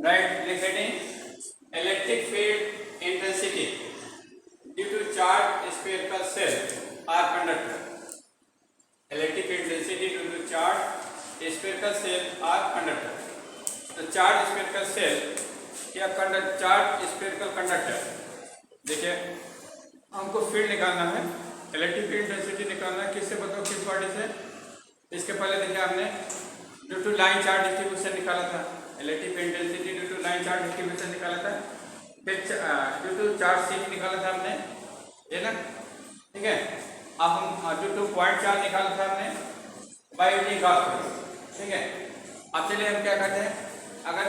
Right, next heading, electric field intensity due to charged spherical cell are conductor. Electric field intensity due to charged spherical cell are conductor. तो charge spherical cell या conductor, charge spherical conductor, देखिए हमको field निकालना है, electric field intensity निकालना है। किससे बताओ, किस बॉडी से? इसके पहले देखिए आपने due to line charge distribution निकाला था, electric field intensity due to line charge distribution निकाला था, फिर ड्यू टू चार्ज शिफ्ट निकाला था हमने, ये ना, ठीक है। अब हम ड्यू टू पॉइंट चार्ज निकाला था हमने बाय यूजिंग गॉस लॉ, ठीक है। अब चलिए हम क्या करते हैं, अगर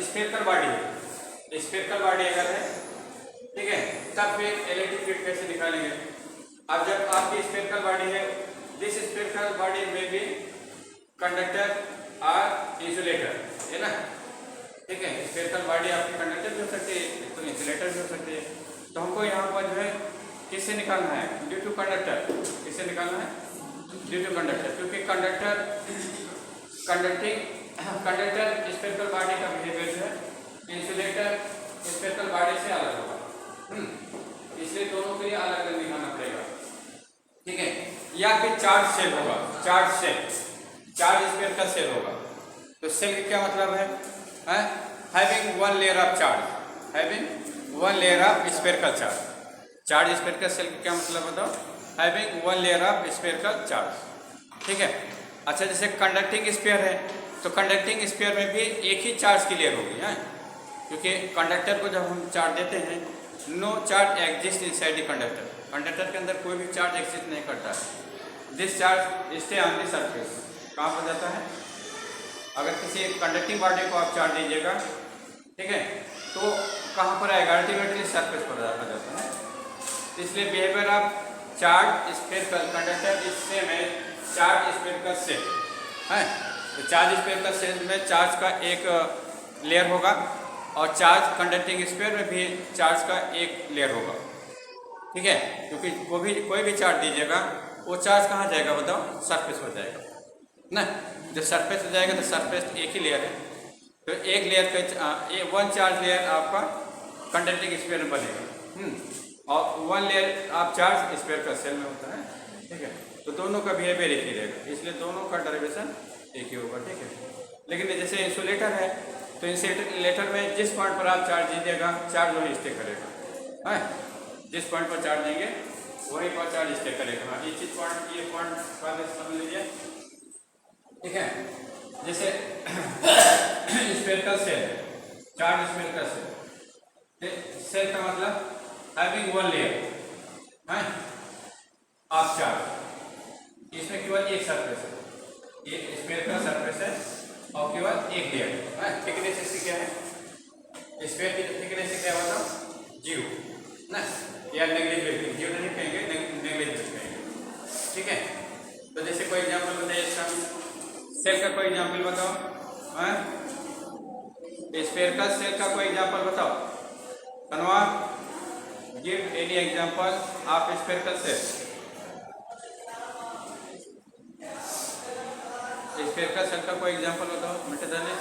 स्फेरिकल बॉडी है, स्फेरिकल बॉडी अगर है, ठीक है, तब फिर इलेक्ट्रिक फील्ड कैसे निकालेंगे। अब जब आपकी स्फेरिकल बॉडी है, दिस स्फेरिकल बॉडी में भी कंडक्टर और इंसुलेटर है ना, ठीक है। स्फेरिकल बॉडी आपकी कंडक्टर भी हो सकती है तो इंसुलेटर भी हो सकती है। तो हमको यहाँ पर जो है किससे निकालना है, ड्यू टू कंडक्टर, किससे निकालना है, ड्यू टू कंडक्टर, क्योंकि कंडक्टर स्फेरिकल बॉडी का बिहेवियर जो है इंसुलेटर स्फेरिकल बॉडी से अलग होगा, इसलिए दोनों के लिए अलग अलग निकालना पड़ेगा, ठीक है। या फिर चार्ज सेल होगा, charge shell, charge spherical shell होगा। तो सेल का क्या मतलब है, having one layer of charge, having one layer of spherical charge. Charge spherical shell का क्या मतलब बताओ, having one layer of spherical charge, ठीक है। अच्छा, जैसे कंडक्टिंग स्फीयर है तो कंडक्टिंग स्फीयर में भी एक ही चार्ज की लेयर होगी, है, क्योंकि कंडक्टर को जब हम चार्ज देते हैं, no charge exist inside the conductor, conductor के अंदर कोई भी चार्ज एग्जिस्ट नहीं करता है। This charge stay on the surface, कहाँ पर जाता है, अगर किसी कंडक्टिंग बॉडी को आप चार्ज दीजिएगा, ठीक है, तो कहाँ पर आएगा, अल्टीमेटली सरफेस पर जाता है। इसलिए behaviour of charge spherical conductor is same as charge spherical shell है। तो चार्ज स्फेरिकल सेल में चार्ज का एक लेयर होगा और चार्ज कंडक्टिंग स्फीयर में भी चार्ज का एक लेयर होगा, ठीक है। क्योंकि कोई भी चार्ज दीजिएगा वो चार्ज कहाँ जाएगा बताओ, सरफेस पर जाएगा ना। जब सरफेस पर जाएगा तो सरफेस एक ही लेयर है, तो एक लेयर पे वन चार्ज लेयर आपका कंडक्टिंग स्फीयर में बनेगा और वन लेयर आप चार्ज स्फेरिकल सेल में होता है, ठीक है। तो दोनों का बिहेवियर एक ही रहेगा, इसलिए दोनों का डेरिवेशन एक ही होगा, ठीक है। लेकिन जैसे इंसुलेटर है तो इंसुलेटर में जिस पॉइंट पर आप चार्ज दीजिएगा चार्ज वहीं स्टे करेगा, है, जिस पॉइंट पर चार्ज देंगे वहीं पर चार्ज स्टे करेगा। हाँ, ये पॉइंट पहले समझ लीजिए, ठीक है। जैसे spherical shell, charge spherical shell का मतलब हैविंग वन लेयर है ऑफ चार्ज, इसमें केवल एक सरफेस है, ये स्फेरिकल सरफेस है और केवल एक लेयर है। थिकनेस इसकी क्या है, स्फेयर की थिकनेस क्या बताओ, 0 ना, या नेग्लिजिबल, 0 नहीं कहेंगे, नेग्लिजिबल कहेंगे, ठीक है। तो जैसे कोई एग्जांपल बताइए इसका, सेल का कोई एग्जांपल बताओ, स्फेरिकल सेल का कोई एग्जांपल बताओ, Kanva give any example of spherical shell. Spherical shell का कोई एग्जांपल बताओ, मिस्टर दनिश,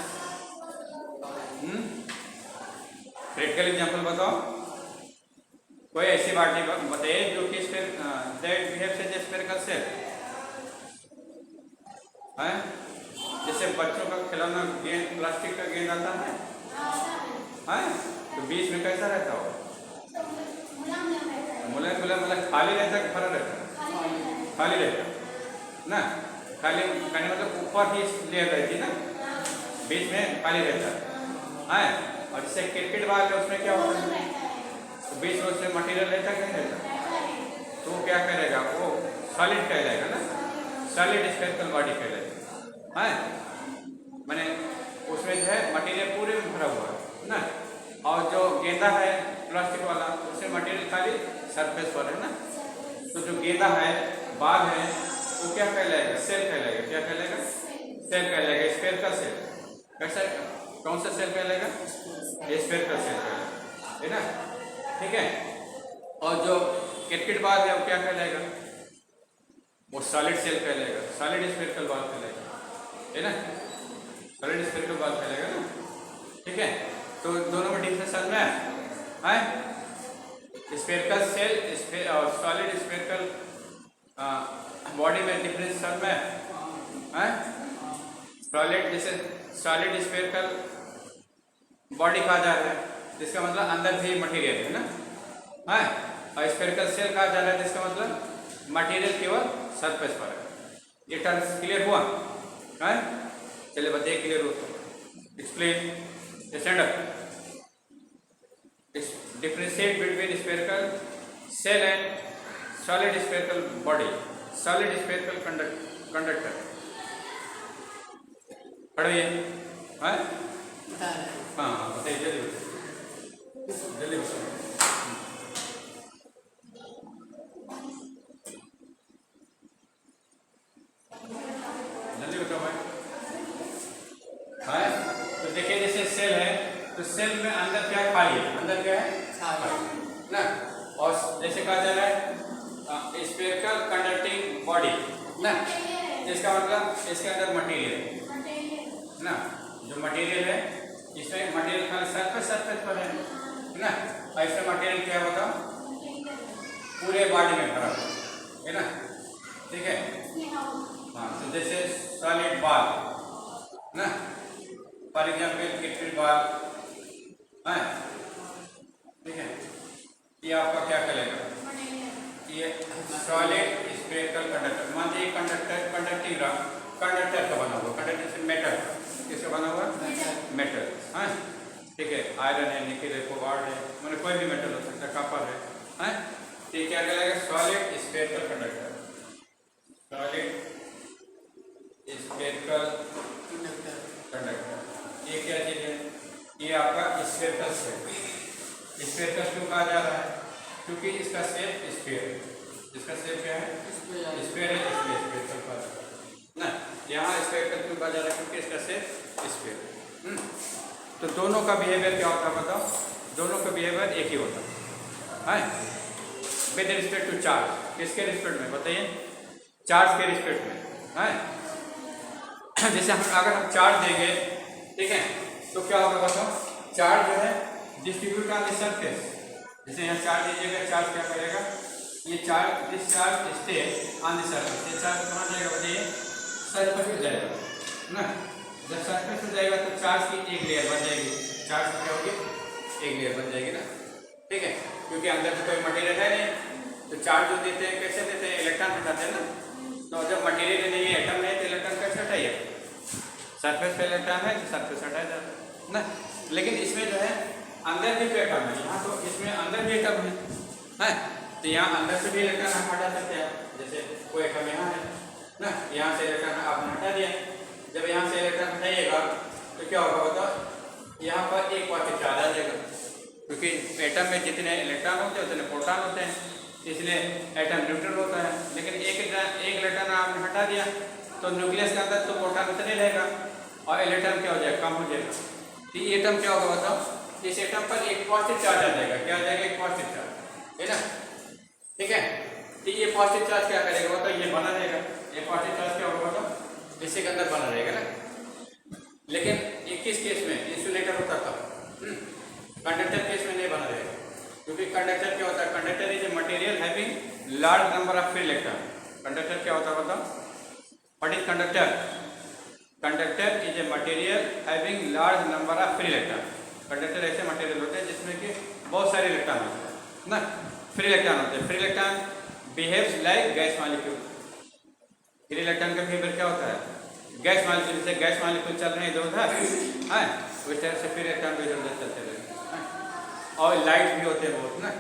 प्रैक्टिकल एग्जांपल बताओ, कोई ऐसी बॉडी बताइए जो कि that behaves as a spherical shell, है। जैसे बच्चों का खिलौना गेंद, प्लास्टिक का गेंद आता है, तो बीच में कैसा रहता हो, मतलब खाली रहता है कि भरा रहता है, खाली रहता ना, खाली कहने मतलब ऊपर ही लेयर रहती ना, बीच में खाली रहता है। और जैसे क्रिकेट बॉल है उसमें क्या होता है, तो बीच में उसमें मटेरियल रहता है कि नहीं रहता, तो वो क्या करेगा, वो सॉलिड कहलाएगा ना, सॉलिड स्फेरिकल बॉडी कहलाएगा, है। मैंने उसमें जो है मटेरियल पूरे में भरा हुआ है ना, और जो गेंदा है प्लास्टिक वाला उसमें मटेरियल खाली सरफेस पर है ना। तो जो गेंदा है, बाल है, वो क्या कहलाएगा, सेल कहलाएगा, क्या कहलाएगा, सेल कहलाएगा, स्फेरिकल सेल। कैसा, कौन सा सेल कहलाएगा, स्फेरिकल सेल कहलाएगा, है ना, ठीक है। और जो क्रिकेट बॉल है वो क्या कहलाएगा, वो सॉलिड सेल कहलाएगा, सॉलिड स्फेरिकल बॉल कहलाएगा, है ना, सॉलिड स्फेरिकल बॉल कहलाएगा ना, ठीक है। ठीक है, तो दोनों में डिफरेंस समझ में है। स्फेरिकल सेल और सॉलिड स्फेरिकल बॉडी में डिफरेंस समझ में है। सॉलिड जैसे सॉलिड स्फेरिकल बॉडी कहा जा रहा है जिसका मतलब अंदर भी मटेरियल है ना, है। और स्फेरिकल सेल कहा जा रहा है जिसका मतलब मटेरियल केवल सरफेस पर है। ये टर्म्स क्लियर हुआ है? चलिए बताइए क्लियर हो तो explain stand up. Differentiate between spherical shell and solid spherical body, solid spherical conductor. पढ़िए हाँ हाँ बताइए जल्दी जल्दी बताइए। जल्दी बताओ भाई। हाँ तो देखिए जैसे सेल है तो सेल में अंदर क्या खाली है, अंदर क्या है खाली ना। और जैसे कहा जा रहा है स्फेरिकल कंडक्टिंग बॉडी ना, जिसका मतलब इसके अंदर मटेरियल ना, जो मटेरियल है इसमें मटेरियल खाली सरफेस पर है ना। और इसमें मटेरियल क्या होता पूरे बॉडी में भरा हुआ है ना, ठीक है। हाँ तो जैसे सॉलिड बॉल ना, फॉर एग्जाम्पल क्रिकेट बॉल है, ठीक है। ये आपका क्या करेगा, ये सॉलिड स्फेरिकल कंडक्टर, मान लीजिए कंडक्टिंग कंडक्टर का बना हुआ, कंडक्टर से मेटल, किसका बना हुआ मेटल, हाँ ठीक है। आयरन है, निकेल है, कोबाल्ट है, मैंने कोई भी मेटल हो सकता है, कॉपर है, हाँ। तो ये क्या कहलाएगा solid spherical conductor, solid spherical conductor. ये क्या चीज है, ये आपका स्फेरिकल शेप। स्फेरिकल क्यों कहा जा रहा है, क्योंकि इसका शेप स्फीयर है, इसका शेप क्या है स्फीयर है, इसलिए स्फेरिकल कहा जा रहा है ना। यहाँ स्फेरिकल क्यों कहा जा रहा है, क्योंकि इसका शेप स्फीयर। तो दोनों का बिहेवियर क्या होता है बताओ, दोनों का बिहेवियर एक ही होता है विद रिस्पेक्ट टू चार्ज। किसके रिस्पेक्ट में बताइए, चार्ज के रिस्पेक्ट में है। जैसे हम अगर हम चार्ज देंगे, ठीक है, तो क्या होगा बताओ, चार्ज जो है डिस्ट्रीब्यूट ऑन द सरफेस। जैसे यहाँ चार्ज दीजिएगा, चार्ज क्या करेगा, ये charge this charge stay on the surface. ये चार्ज कहाँ जाएगा बताइए, सरफेस पे जाएगा ना। जब सरफेस पे जाएगा तो चार्ज की एक लेयर बन जाएगी, चार्ज क्या होगी एक लेयर बन जाएगी ना, ठीक है। क्योंकि अंदर तो कोई मटेरियल है नहीं, तो चार्ज जो देते हैं कैसे देते हैं, इलेक्ट्रॉन हटाते हैं ना। तो जब मटेरियल नहीं है, एटम नहीं, तो इलेक्ट्रॉन कैसे हटाइए, सरफेस पे इलेक्ट्रॉन है तो सरफेस हटाया जाता है ना। लेकिन इसमें जो है अंदर भी एटम है, यहाँ तो इसमें अंदर भी एटम है, तो यहाँ अंदर से भी इलेक्ट्रॉन हम हटा सकते हैं। जैसे कोई एटम यहाँ है ना, यहाँ से इलेक्ट्रॉन आपने हटा दिया, जब यहाँ से इलेक्ट्रॉन हटाइएगा तो क्या होगा बताओ, यहाँ पर एक पॉजिटिव चार्ज आ जाएगा, क्योंकि एटम में जितने इलेक्ट्रॉन होते हैं उतने प्रोटॉन होते हैं, इसलिए एटम न्यूट्रल होता है। लेकिन एक इलेक्ट्रॉन आपने हटा दिया तो न्यूक्लियस के अंदर तो प्रोटॉन उतने रहेगा और इलेक्ट्रॉन क्या हो जाएगा, कम हो जाएगा। तो ये एटम क्या होगा बताओ, इस एटम पर एक पॉजिटिव चार्ज आ जाएगा, क्या आ जाएगा एक पॉजिटिव चार्ज, है ना, ठीक है। तो ये पॉजिटिव चार्ज क्या करेगा बताओ, ये बना रहेगा, ये पॉजिटिव चार्ज क्या होगा बताओ, इसी के अंदर बना रहेगा ना। लेकिन 21 केस में इंसुलेटर होता था, कंडक्टर केस में नहीं बना रहेगा, क्योंकि कंडक्टर क्या होता है, conductor is a material having large number of free electron. Conductor क्या होता है बताओ, what is conductor, conductor is a material having large number of free electron. Conductor ऐसे मटेरियल होते हैं जिसमें कि बहुत सारे इलेक्ट्रॉन होते हैं ना, फ्री इलेक्ट्रॉन होते हैं। Free electron behaves like gas molecule. Free electron का बिहेवियर क्या होता है, गैस मॉलिक्यूल, जैसे गैस मॉलिक्यूल चल रहे हैं इधर उधर है, उस तरह से फ्री इलेक्ट्रॉन भी इधर उधर चलते रहेंगे। और लाइट भी होते हैं बहुत ना।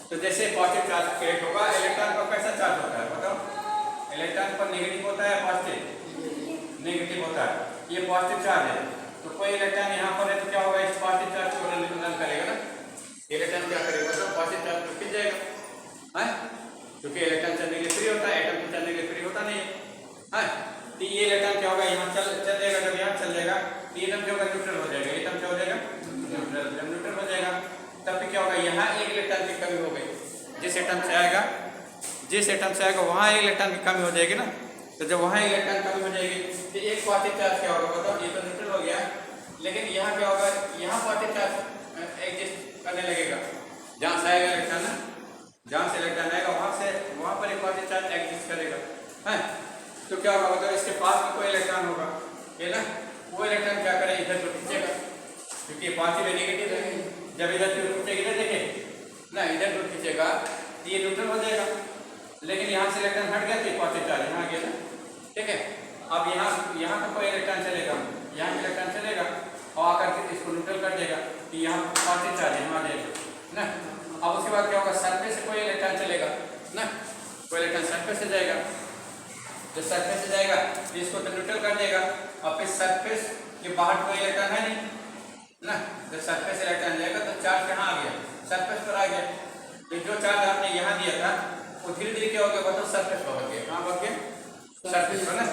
तो जैसे पॉजिटिव चार्ज क्रिएट होगा, इलेक्ट्रॉन पर कैसा चार्ज होता है बताओ, इलेक्ट्रॉन पर नेगेटिव होता है पॉजिटिव, नेगेटिव होता है, ये पॉजिटिव चार्ज है। तो कोई इलेक्ट्रॉन यहाँ पर है तो क्या होगा, इस पॉजिटिव चार्ज को रन करेगा ना, इलेक्ट्रॉन क्या करेगा तो पॉजिटिव चार्ज को खींच जाएगा, है, क्योंकि इलेक्ट्रॉन चलने के लिए फ्री होता है, एटम चलने के लिए फ्री होता नहीं है। तो ये इलेक्ट्रॉन क्या होगा, यहाँ चल जाएगा, जब यहाँ चल जाएगा तो एटम क्या होगा, न्यूट्रल हो जाएगा, एटम क्या हो जाएगा न्यूट्रल। जब न्यूट्रल हो जाएगा तब क्या होगा, यहाँ एक इलेक्ट्रॉन की कमी हो गई, जिस एटम से आएगा वहाँ एक इलेक्ट्रॉन की कमी हो जाएगी ना। तो जब वहाँ इलेक्ट्रॉन कमी हो जाएगी तो एक पॉजिटिव चार्ज क्या होगा बताओ, ये तो न्यूट्रल हो गया, लेकिन यहाँ क्या होगा, यहाँ आएगा इलेक्ट्रॉन ना, जहाँ से इलेक्ट्रॉन आएगा वहाँ पर एक पॉजिटिव चार्ज एग्जिस्ट करेगा है। तो क्या होगा, मतलब इसके पास में कोई इलेक्ट्रॉन होगा ये ना, वो इलेक्ट्रॉन क्या करेगा, इधर को खींचेगा, क्योंकि पॉजिटिव नेगेटिव है। जब इधर से खींचेगा, इधर देखे ना, इधर को खींचेगा तो ये न्यूट्रल हो जाएगा, लेकिन यहाँ से इलेक्ट्रॉन हट गया तो पॉजिटिव चार्ज यहाँ आ गया ना, ठीक है। अब यहाँ का कोई इलेक्ट्रॉन चलेगा, यहाँ का इलेक्ट्रॉन चलेगा और आकर के इसको न्यूट्रल कर देगा कि यहाँ पॉजिटिव चार्ज यहाँ आ जाएगा ना। अब उसके बाद क्या होगा, सरफेस से कोई इलेक्ट्रॉन चलेगा ना, कोई इलेक्ट्रॉन सरफेस से जाएगा, जो सरफेस से जाएगा तो इसको तो न्यूट्रल कर देगा। और फिर सरफेस के बाहर कोई इलेक्ट्रॉन है नहीं ना, जब सरफेस इलेक्ट्रॉन जाएगा तो चार्ज कहाँ आ गया, सरफेस पर आ गया। तो जो चार्ज आपने यहाँ दिया था वो धीरे धीरे क्या हो गया, मतलब सरफेस पर हो गया, कहाँ बढ़ गया, सरफेस पर ना,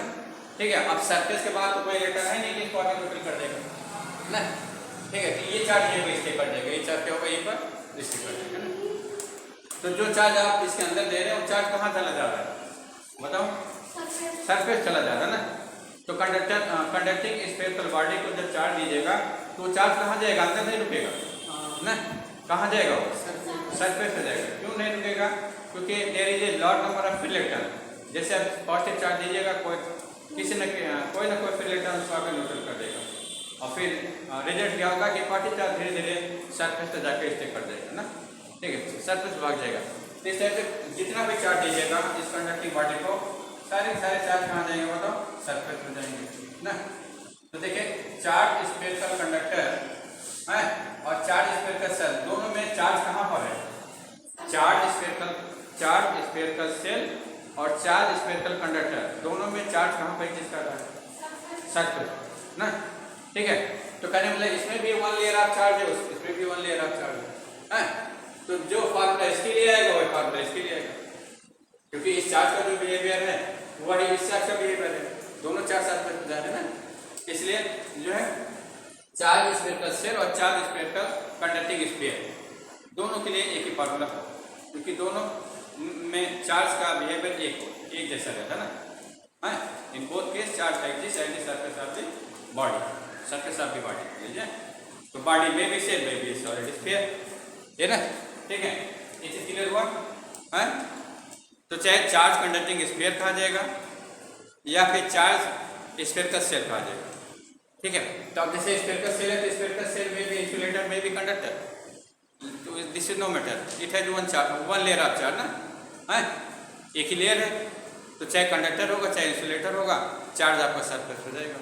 ठीक है। अब सरफेस के बाद तो कोई इलेक्ट्रॉन है नहीं, इसको आगे न्यूट्रल कर देगा ना, ठीक है। तो ये चार्ज ये पर स्टे कर देगा, ये चार्ज क्या होगा, ये पर स्टे कर देगा ना। तो जो चार्ज आप इसके अंदर दे रहे हैं वो चार्ज कहाँ चला जा रहा है, बताओ, सरफेस चला जा रहा है ना। तो कंडक्टिंग स्फेरिकल बॉडी को जब चार्ज दीजिएगा तो चार्ज कहाँ जाएगा, अंदर नहीं रुकेगा ना, कहाँ जाएगा, वो सरफेस पे जाएगा। क्यों नहीं रुकेगा, क्योंकि there is a lot number of free electron. जैसे आप पॉजिटिव चार्ज दीजिएगा, कोई ना कोई फ्री इलेक्ट्रॉन उसको आगे न्यूट्रल कर देगा, और फिर रिजल्ट क्या होगा कि पॉजिटिव चार्ज धीरे धीरे सरफेस पे जाकर स्टे कर जाएगा ना, ठीक है, सरफेस भाग जाएगा। तो इस टाइप से जितना भी चार्ज दीजिएगा इस कंडक्टिंग बॉडी को, सारे चार्ज कहाँ जाएंगे, बताओ, सरफेस में जाएंगे ना। तो देखिए, चार्ज स्फेरिकल कंडक्टर है और चार्ज स्फेरिकल सेल, दोनों में चार्ज कहाँ पर है, चार्ज स्फेरिकल सेल और चार्ज स्फेरिकल कंडक्टर, दोनों में चार्ज कहाँ पर एग्जिस्ट कर रहा है, सरफेस ना, ठीक है। तो कहने मतलब इसमें भी वन लेयर ऑफ चार्ज है, इसमें भी वन लेयर ऑफ चार्ज है। तो जो फार्मूला इसके लिए आएगा वही फार्मूला इसके लिए आएगा, क्योंकि इस चार्ज का जो बिहेवियर है वही इस चार्ज का बिहेवियर है, दोनों चार्ज साथ में जा रहे हैं ना। इसलिए जो है चार्ज स्फेरिकल सेल और चार्ज स्फेरिकल कंडक्टिंग स्फीयर, दोनों के लिए एक ही फार्मूला है, क्योंकि दोनों में चार्ज का बिहेवियर एक जैसा रहता है ना। In both case charge exist at the surface of the body, surface of the body, लीजिए। तो बॉडी में भी सेल में भी सॉलिड स्फीयर है ना, ठीक है, ये चीज क्लियर हुआ है। तो चाहे चार्ज कंडक्टिंग स्फीयर कहा जाएगा या फिर चार्ज स्फेरिकल सेल कहा जाएगा, ठीक है। तो अब जैसे स्फेरिकल सेल है तो स्फेरिकल सेल में भी इंसुलेटर में भी कंडक्टर, तो this is no matter, it has one layer of charge ना, एक ही लेयर है। तो चाहे कंडक्टर होगा चाहे इंसुलेटर होगा, चार्ज आपका सरफेस हो जाएगा।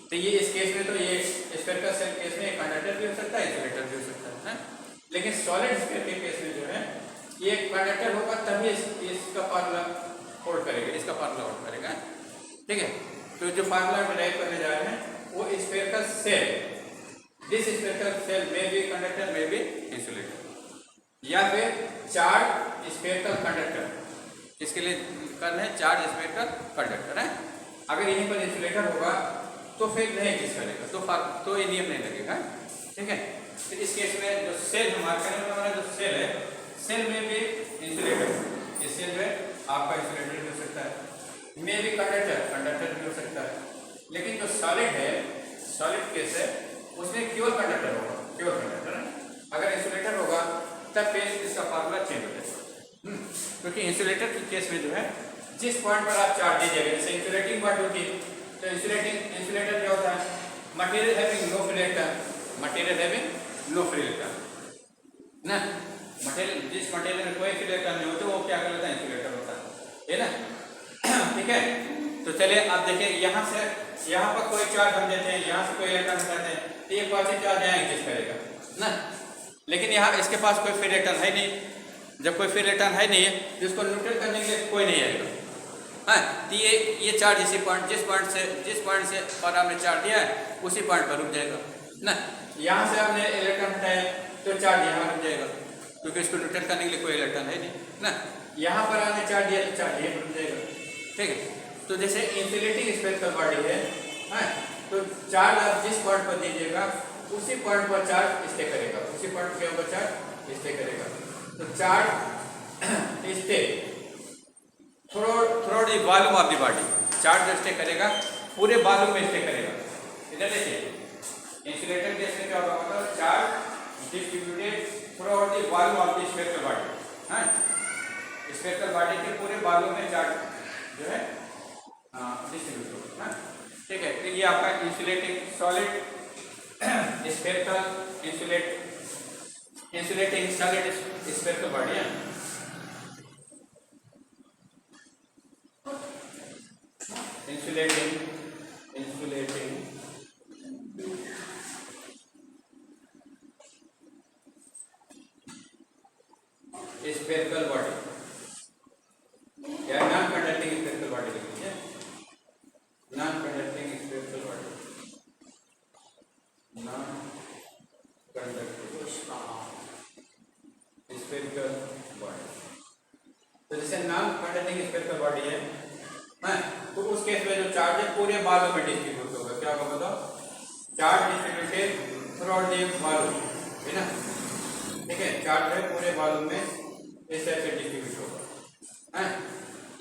तो ये इस केस में, तो ये स्फेरिकल सेल केस में कंडक्टर भी हो सकता है, इंसुलेटर भी हो सकता है। लेकिन सॉलिड स्फीयर के केस में जो है ये कंडक्टर होगा तभी इसका फार्मूला होल्ड करेगा, इसका फार्मूला होल्ड करेगा, ठीक है। तो जो फार्मूला हम ड्राइव करने जा रहे हैं वो spherical shell, this spherical shell में भी कंडक्टर में भी इंसुलेटर, या फिर चार्ज स्फेरिकल कंडक्टर, इसके लिए करना है चार्ज स्फेरिकल कंडक्टर है। अगर यहीं पर इंसुलेटर होगा तो फिर नहीं एग्जिस्ट करेगा, तो ये नियम नहीं लगेगा, ठीक है। तो इस केस में जो सेल हमारा जो सेल है, सेल में भी इंसुलेटर, ये सेल में आपका इंसुलेटर भी हो सकता है, में भी कंडक्टर भी हो सकता है। लेकिन जो सॉलिड है, सॉलिड केस है, उसमें केवल कंडक्टर होगा, केवल कंडक्टर है। अगर इंसुलेटर होगा तब फिर इसका फार्मूला चेंज हो जाएगा, क्योंकि इंसुलेटर के केस में जो है जिस पॉइंट पर आप चार्ज दीजिएगा, जैसे इंसुलेटिंग पार्ट होती है, तो इंसुलेटर क्या होता है, material having no free electron, material having no free electron ना, मटेरियल जिस मटेरियल में कोई फ्री इलेक्ट्रॉन नहीं होते वो क्या कहलाता है, इंसुलेटर होता है ना, ठीक है। तो चलिए आप देखिए, यहाँ से यहाँ पर कोई चार्ज हम देते हैं, यहाँ से कोई इलेक्ट्रॉन हटाते हैं, तो ये पॉजिटिव चार्ज यहाँ एग्जिस्ट करेगा ना। लेकिन यहाँ इसके पास कोई फ्री इलेक्ट्रॉन है नहीं, जब कोई फ्री इलेक्ट्रॉन है नहीं है जिसको न्यूट्रल करने के लिए कोई नहीं आएगा, तो ये चार्ज इसी पॉइंट, जिस पॉइंट से और आपने चार्ज दिया है उसी पॉइंट पर रुक जाएगा ना। यहाँ से आपने इलेक्ट्रॉन हटाया तो चार्ज यहाँ रुक जाएगा, क्योंकि इसको न्यूट्रल करने के लिए कोई इलेक्ट्रॉन है नहीं ना। यहाँ पर आपने चार्ज दिया तो चार्ज यहाँ रुक जाएगा, ठीक है। तो जैसे इंसुलेटिंग स्फेरिकल बॉडी है, तो चार्ज आप जिस पॉइंट पर दीजिएगा उसी पॉइंट पर चार्ज स्टे करेगा, उसी पॉइंट के ऊपर चार्ज स्टे करेगा। तो charge stay through the volume of the body, charge stay करेगा पूरे वॉल्यूम में स्टे करेगा। इधर देखिए, इंसुलेटर केस में क्या होगा, मतलब charge distributed throughout the बालों आपकी स्फेरिकल बॉडी है, स्फेरिकल बॉडी के पूरे बालों में चार्ज जो है डिस्ट्रीब्यूट होगा है। ठीक है, तो ये आपका insulating solid spherical insulating solid spherical body है। इंसुलेटिंग स्फेरिकल बॉडी या नॉन कंडक्टिंग स्फेरिकल बॉडी लिख लीजिए, non conducting spherical body, non conducting spherical body. तो जैसे नॉन कंडक्टिंग स्फेरिकल बॉडी है तो उस केस में जो चार्ज है पूरे बालों में डिस्ट्रीब्यूट होगा। क्या होगा बताओ? Charge distributed throughout the बालों, है ना। ठीक है, चार्ज है पूरे बालों में इस टाइप से डिस्ट्रीब्यूट होगा है।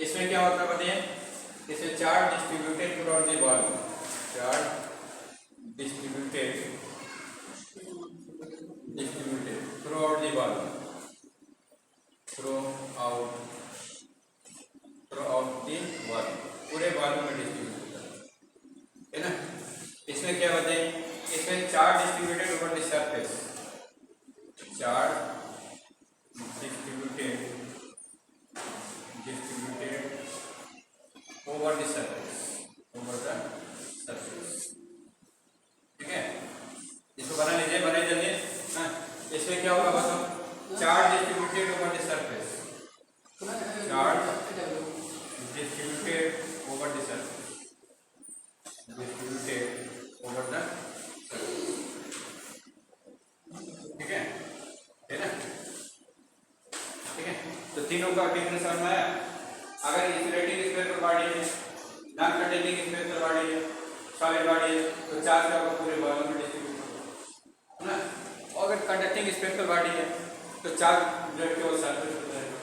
इसमें क्या होता है बताइए? इसमें charge distributed throughout the बालों, charge distributed throughout the बालों, थ्रू आउट द बालों, पूरे बालों में डिस्ट्रीब्यूट होता है ना। इसमें क्या बताइए? इसमें charge distributed over the surface, charge distributed over the surface, ठीक है। इसको बना लीजिए, बने जल्दी। इसमें क्या होगा बताओ? Charge distributed over the surface, charge distributed over the surface, ठीक है, है ना। ठीक है, तो तीनों का डिफरेंस समझ में आया। अगर इंसुलेटिंग स्फेरिकल बॉडी है, नॉन कंडक्टिंग स्फेरिकल बॉडी है, सॉलिड बॉडी है, तो चार्ज का पूरे बालों में डिस्ट्रीब्यूट होगा, है ना। और अगर कंडक्टिंग स्फेरिकल बॉडी है तो चार्ज जो केवल सरफेस पर रहेगा,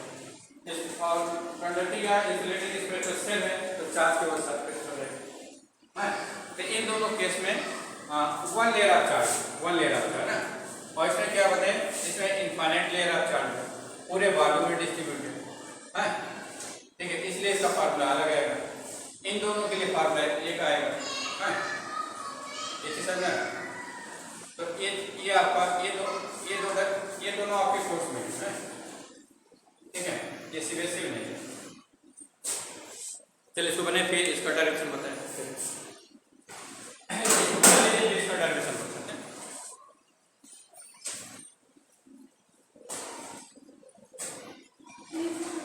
और कंडक्टिंग या इंसुलेटिंग स्फेरिकल सेल है तो चार्ज केवल सरफेस पर रहेगा। तो इन दोनों केस में वन लेयर ऑफ चार्ज ना। और इसमें क्या बताएं? इसमें इनफाइनाइट लेयर ऑफ चार्ज है, पूरे बालों में डिस्ट्रीब्यूटेड है। ठीक है, इसलिए इसका फार्मूला अलग आएगा। इन दोनों के लिए फार्मूला एक आएगा है, समझ। तो ये आपका ये दोनों आपके कोर्स में है। ठीक है, ये सीबीएसई में नहीं है। चलिए इसको बने, फिर इसका डायरेक्शन बताएं।